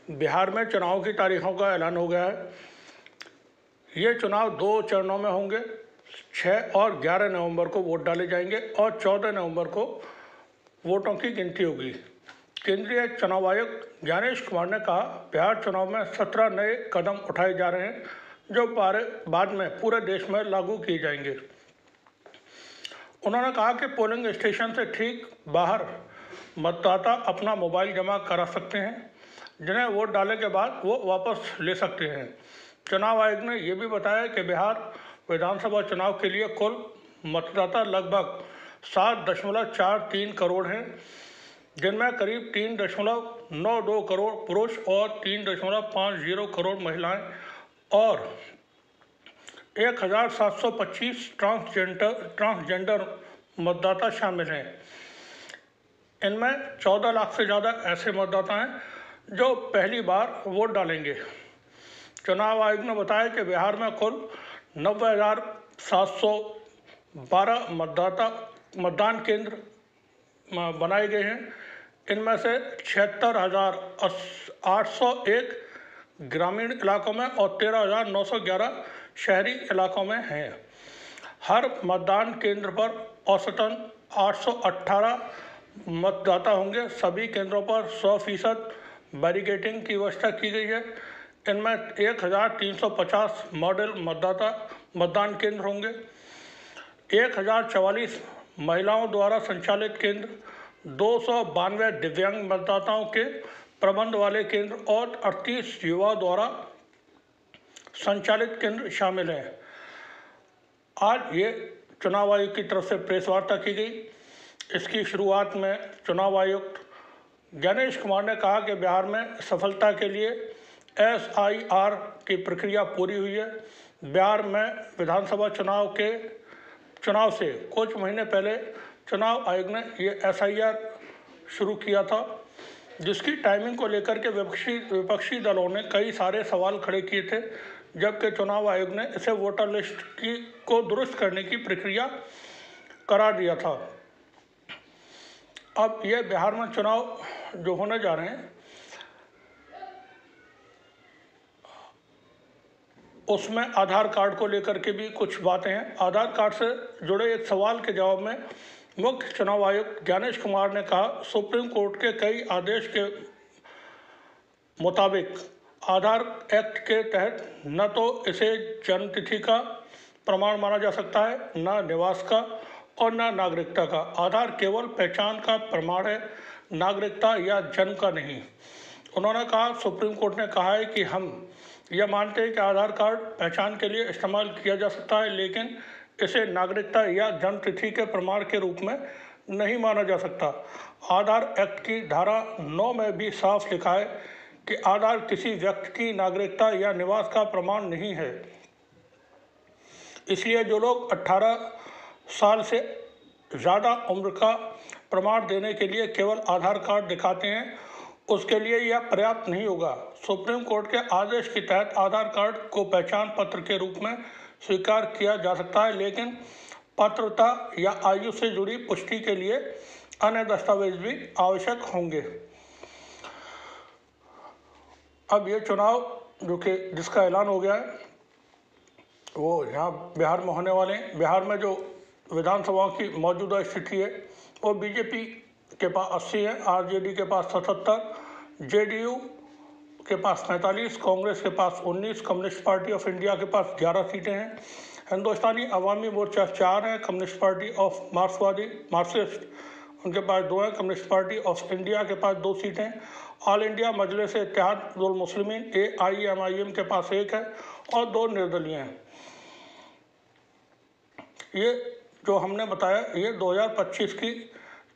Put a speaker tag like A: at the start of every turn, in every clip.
A: बिहार में चुनाव की तारीखों का ऐलान हो गया है। ये चुनाव 2 चरणों में होंगे। 6 और 11 नवंबर को वोट डाले जाएंगे और 14 नवंबर को वोटों की गिनती होगी। केंद्रीय चुनाव आयुक्त ज्ञानेश कुमार ने कहा, बिहार चुनाव में 17 नए कदम उठाए जा रहे हैं जो बाद में पूरे देश में लागू किए जाएंगे। उन्होंने कहा कि पोलिंग स्टेशन से ठीक बाहर मतदाता अपना मोबाइल जमा करा सकते हैं, जिन्हें वोट डालने के बाद वो वापस ले सकते हैं। चुनाव आयोग ने यह भी बताया कि बिहार विधानसभा चुनाव के लिए कुल मतदाता लगभग 7.43 करोड़ हैं, जिनमें करीब 3.92 करोड़ पुरुष और 3.50 करोड़ महिलाएं और 1725 ट्रांसजेंडर मतदाता शामिल हैं। इनमें 14 लाख से ज़्यादा ऐसे मतदाता हैं जो पहली बार वोट डालेंगे। चुनाव आयोग ने बताया कि बिहार में कुल 90,712 मतदान केंद्र बनाए गए हैं। इनमें से 76,801 ग्रामीण इलाकों में और 13,911 शहरी इलाकों में हैं। हर मतदान केंद्र पर औसतन 818 मतदाता होंगे। सभी केंद्रों पर 100% बैरिकेडिंग की व्यवस्था की गई है। इनमें 1,350 मॉडल मतदान केंद्र होंगे। 1,044 महिलाओं द्वारा संचालित केंद्र, 292 दिव्यांग मतदाताओं के प्रबंध वाले केंद्र और 38 युवाओं द्वारा संचालित केंद्र शामिल हैं। आज ये चुनाव आयोग की तरफ से प्रेस वार्ता की गई। इसकी शुरुआत में चुनाव आयुक्त ज्ञानेश कुमार ने कहा कि बिहार में सफलता के लिए SIR की प्रक्रिया पूरी हुई है। बिहार में विधानसभा चुनाव से कुछ महीने पहले चुनाव आयोग ने ये SIR शुरू किया था, जिसकी टाइमिंग को लेकर के विपक्षी दलों ने कई सारे सवाल खड़े किए थे, जबकि चुनाव आयोग ने इसे वोटर लिस्ट को दुरुस्त करने की प्रक्रिया करार दिया था। अब ये बिहार में चुनाव जो होने जा रहे हैं, उसमें आधार कार्ड को लेकर के भी कुछ बातें हैं। आधार कार्ड से जुड़े एक सवाल के जवाब में मुख्य चुनाव आयुक्त ज्ञानेश कुमार ने कहा, सुप्रीम कोर्ट के कई आदेश के मुताबिक आधार एक्ट के तहत न तो इसे जन्म तिथि का प्रमाण माना जा सकता है, न निवास का और न नागरिकता का। आधार केवल पहचान का प्रमाण है, नागरिकता या जन्म का नहीं। उन्होंने कहा, सुप्रीम कोर्ट ने कहा है कि हम यह मानते हैं कि आधार कार्ड पहचान के लिए इस्तेमाल किया जा सकता है, लेकिन इसे नागरिकता या जन्म तिथि के प्रमाण के रूप में नहीं माना जा सकता। आधार एक्ट की धारा 9 में भी साफ लिखा है कि आधार किसी व्यक्ति की नागरिकता या निवास का प्रमाण नहीं है। इसलिए जो लोग 18 साल से ज़्यादा उम्र का प्रमाण देने के लिए केवल आधार कार्ड दिखाते हैं, उसके लिए यह पर्याप्त नहीं होगा। सुप्रीम कोर्ट के आदेश के तहत आधार कार्ड को पहचान पत्र के रूप में स्वीकार किया जा सकता है, लेकिन पात्रता या आयु से जुड़ी पुष्टि के लिए अन्य दस्तावेज भी आवश्यक होंगे। अब ये चुनाव जिसका ऐलान हो गया है, वो यहाँ बिहार में होने वाले हैं। बिहार में जो विधानसभाओं की मौजूदा स्थिति है, वो बीजेपी के पास 80 है, RJD के पास 77, JDU के पास 45, कांग्रेस के पास 19, कम्युनिस्ट पार्टी ऑफ इंडिया के पास 11 सीटें हैं, हिंदुस्तानी अवामी मोर्चा 4 है, कम्युनिस्ट पार्टी ऑफ मार्क्सिस्ट उनके पास 2 हैं, कम्युनिस्ट पार्टी ऑफ इंडिया के पास 2 सीटें, ऑल इंडिया मजलिस इत्तेहादुल मुस्लिमीन AIMIM के पास 1 है और 2 निर्दलीय हैं। ये जो हमने बताया, ये 2025 की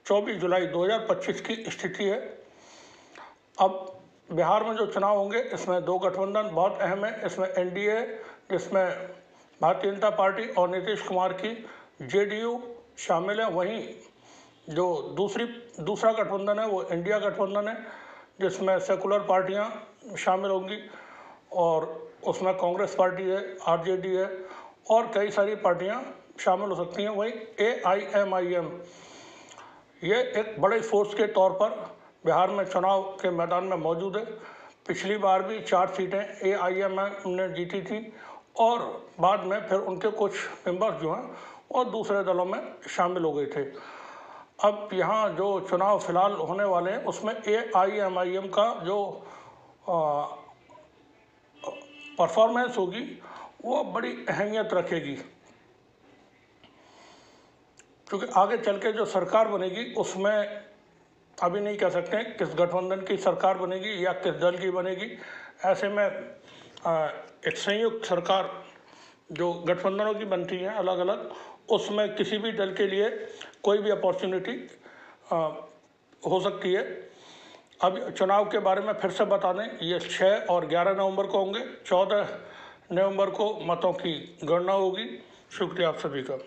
A: 24 जुलाई 2025 की स्थिति है। अब बिहार में जो चुनाव होंगे, इसमें 2 गठबंधन बहुत अहम है। इसमें NDA, जिसमें भारतीय जनता पार्टी और नीतीश कुमार की JDU शामिल है। वहीं जो दूसरा गठबंधन है वो इंडिया गठबंधन है, जिसमें सेकुलर पार्टियां शामिल होंगी और उसमें कांग्रेस पार्टी है, RJD है और कई सारी पार्टियां शामिल हो सकती हैं। वहीं AIMIM ये एक बड़े फोर्स के तौर पर बिहार में चुनाव के मैदान में मौजूद है। पिछली बार भी 4 सीटें AIMIM ने जीती थी और बाद में फिर उनके कुछ मेंबर्स जो हैं और दूसरे दलों में शामिल हो गए थे। अब यहाँ जो चुनाव फिलहाल होने वाले हैं उसमें AIMIM का जो परफॉर्मेंस होगी वो बड़ी अहमियत रखेगी, क्योंकि आगे चल के जो सरकार बनेगी उसमें अभी नहीं कह सकते किस गठबंधन की सरकार बनेगी या किस दल की बनेगी। ऐसे में एक संयुक्त सरकार जो गठबंधनों की बनती है अलग अलग, उसमें किसी भी दल के लिए कोई भी अपॉर्चुनिटी हो सकती है। अब चुनाव के बारे में फिर से बता दें, ये 6 और 11 नवंबर को होंगे। 14 नवंबर को मतों की गणना होगी। शुक्रिया आप सभी का।